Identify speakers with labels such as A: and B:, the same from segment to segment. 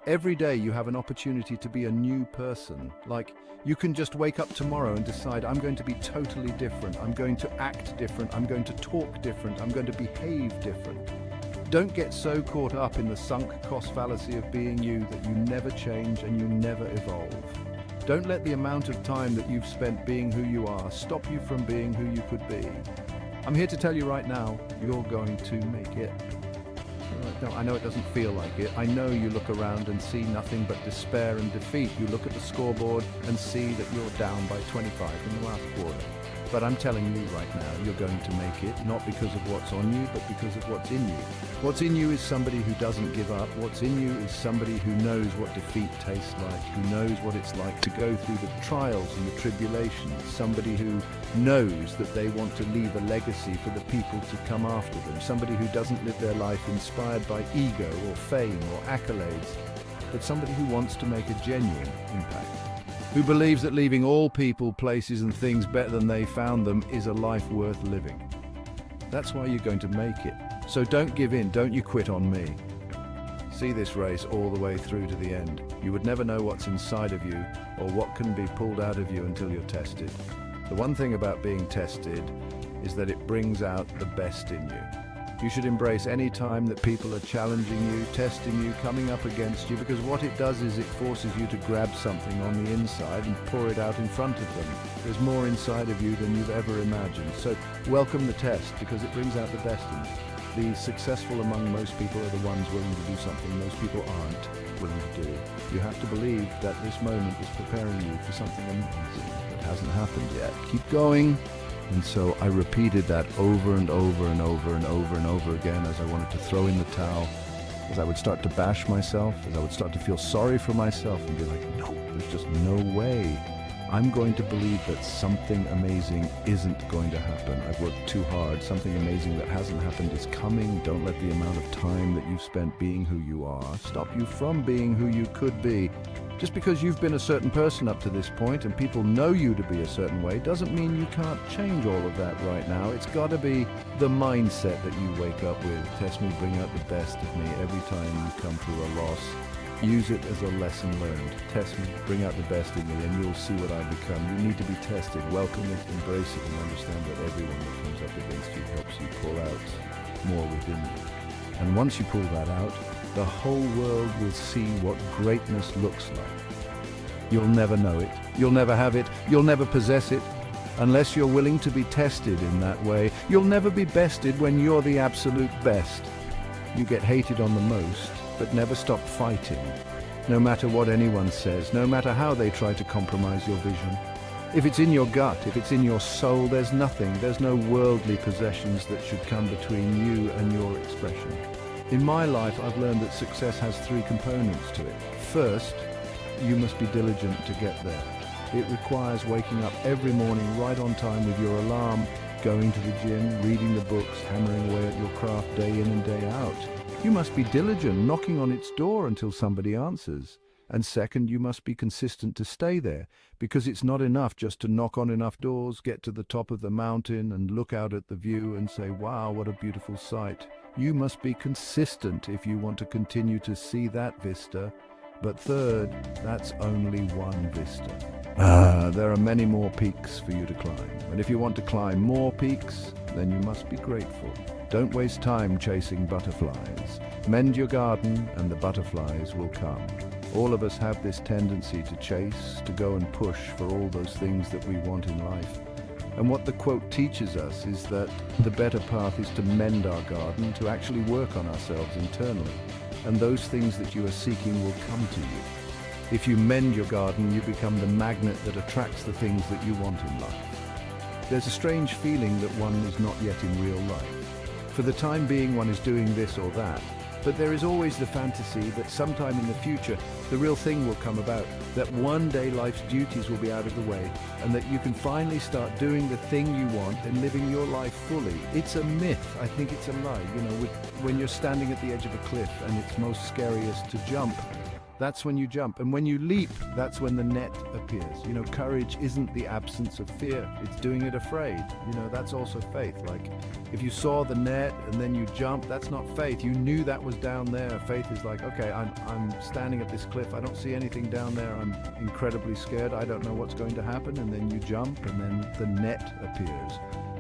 A: Every day you have an opportunity to be a new person. Like, you can just wake up tomorrow and decide, I'm going to be totally different. I'm going to act different. I'm going to talk different. I'm going to behave different. Don't get so caught up in the sunk cost fallacy of being you that you never change and you never evolve. Don't let the amount of time that you've spent being who you are stop you from being who you could be. I'm here to tell you right now, you're going to make it. No, I know it doesn't feel like it. I know you look around and see nothing but despair and defeat. You look at the scoreboard and see that you're down by 25 in the last quarter. But I'm telling you right now, you're going to make it, not because of what's on you, but because of what's in you. What's in you is somebody who doesn't give up. What's in you is somebody who knows what defeat tastes like, who knows what it's like to go through the trials and the tribulations, somebody who knows that they want to leave a legacy for the people to come after them, somebody who doesn't live their life inspired by ego or fame or accolades, but somebody who wants to make a genuine impact. Who believes that leaving all people, places and things better than they found them is a life worth living. That's why you're going to make it. So don't give in, don't you quit on me. See this race all the way through to the end. You would never know what's inside of you or what can be pulled out of you until you're tested. The one thing about being tested is that it brings out the best in you. You should embrace any time that people are challenging you, testing you, coming up against you, because what it does is it forces you to grab something on the inside and pour it out in front of them. There's more inside of you than you've ever imagined. So welcome the test, because it brings out the best in you. The successful among most people are the ones willing to do something most people aren't willing to do. You have to believe that this moment is preparing you for something amazing that hasn't happened yet. Keep going. And so I repeated that over and over and over and over and over again as I wanted to throw in the towel, as I would start to bash myself, as I would start to feel sorry for myself and be like, no, there's just no way. I'm going to believe that something amazing isn't going to happen. I've worked too hard. Something amazing that hasn't happened is coming. Don't let the amount of time that you've spent being who you are stop you from being who you could be. Just because you've been a certain person up to this point and people know you to be a certain way doesn't mean you can't change all of that right now. It's got to be the mindset that you wake up with. Test me, bring out the best of me every time you come through a loss. Use it as a lesson learned. Test me, bring out the best in me, and you'll see what I become. You need to be tested. Welcome it, embrace it, and understand that everyone that comes up against you helps you pull out more within you. And once you pull that out, the whole world will see what greatness looks like. You'll never know it. You'll never have it. You'll never possess it unless you're willing to be tested in that way. You'll never be bested when you're the absolute best. You get hated on the most, but never stop fighting. No matter what anyone says, no matter how they try to compromise your vision. If it's in your gut, if it's in your soul, there's nothing, there's no worldly possessions that should come between you and your expression. In my life, I've learned that success has three components to it. First, you must be diligent to get there. It requires waking up every morning right on time with your alarm, going to the gym, reading the books, hammering away at your craft day in and day out. You must be diligent, knocking on its door until somebody answers. And second, you must be consistent to stay there, because it's not enough just to knock on enough doors, get to the top of the mountain and look out at the view and say, wow, what a beautiful sight. You must be consistent if you want to continue to see that vista. But third, that's only one vista. There are many more peaks for you to climb. And if you want to climb more peaks, then you must be grateful. Don't waste time chasing butterflies. Mend your garden and the butterflies will come. All of us have this tendency to chase, to go and push for all those things that we want in life. And what the quote teaches us is that the better path is to mend our garden, to actually work on ourselves internally. And those things that you are seeking will come to you. If you mend your garden, you become the magnet that attracts the things that you want in life. There's a strange feeling that one is not yet in real life. For the time being, one is doing this or that, but there is always the fantasy that sometime in the future, the real thing will come about, that one day life's duties will be out of the way, and that you can finally start doing the thing you want and living your life fully. It's a myth. I think it's a lie. When you're standing at the edge of a cliff and it's most scariest to jump, That's when you jump. And when you leap, that's when the net appears. You know, courage isn't the absence of fear. It's doing it afraid. You know, that's also faith. Like, if you saw the net and then you jump, that's not faith. You knew that was down there. Faith is like, okay, I'm standing at this cliff. I don't see anything down there. I'm incredibly scared. I don't know what's going to happen. And then you jump and then the net appears.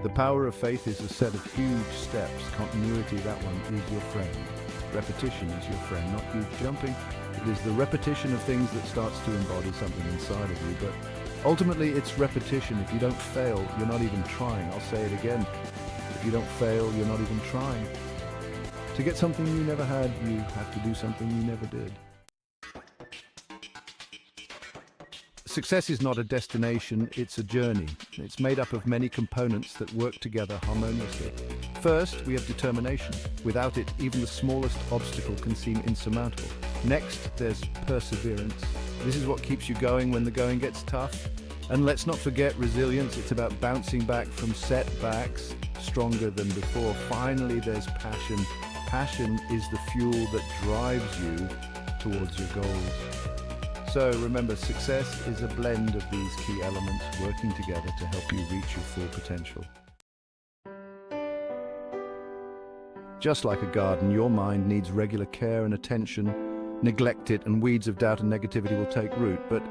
A: The power of faith is a set of huge steps. Continuity, that one, is your friend. Repetition is your friend, not huge jumping. It is the repetition of things that starts to embody something inside of you. But ultimately, it's repetition. If you don't fail, you're not even trying. I'll say it again. If you don't fail, you're not even trying. To get something you never had, you have to do something you never did. Success is not a destination, it's a journey. It's made up of many components that work together harmoniously. First, we have determination. Without it, even the smallest obstacle can seem insurmountable. Next, there's perseverance. This is what keeps you going when the going gets tough. And let's not forget resilience. It's about bouncing back from setbacks stronger than before. Finally, there's passion. Passion is the fuel that drives you towards your goals. So remember, success is a blend of these key elements working together to help you reach your full potential. Just like a garden, your mind needs regular care and attention. Neglect it and weeds of doubt and negativity will take root. But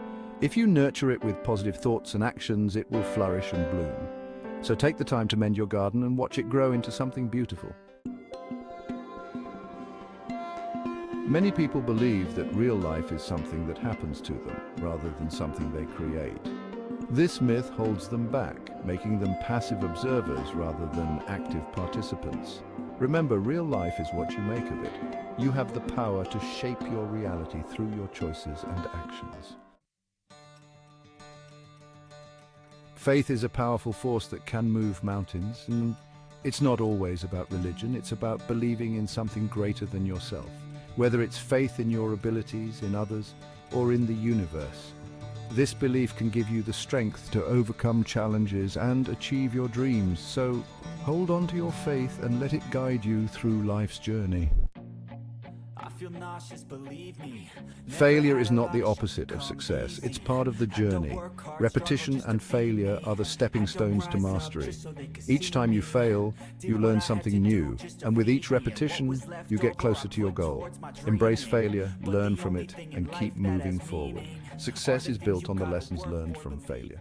A: if you nurture it with positive thoughts and actions, it will flourish and bloom. So take the time to mend your garden and watch it grow into something beautiful. Many people believe that real life is something that happens to them, rather than something they create. This myth holds them back, making them passive observers rather than active participants. Remember, real life is what you make of it. You have the power to shape your reality through your choices and actions. Faith is a powerful force that can move mountains, and it's not always about religion, it's about believing in something greater than yourself. Whether it's faith in your abilities, in others, or in the universe. This belief can give you the strength to overcome challenges and achieve your dreams. So hold on to your faith and let it guide you through life's journey. Failure is not the opposite of success. It's part of the journey. Repetition and failure are the stepping stones to mastery. Each time you fail, you learn something new, and with each repetition, you get closer to your goal. Embrace failure, learn from it, and keep moving forward. Success is built on the lessons learned from failure.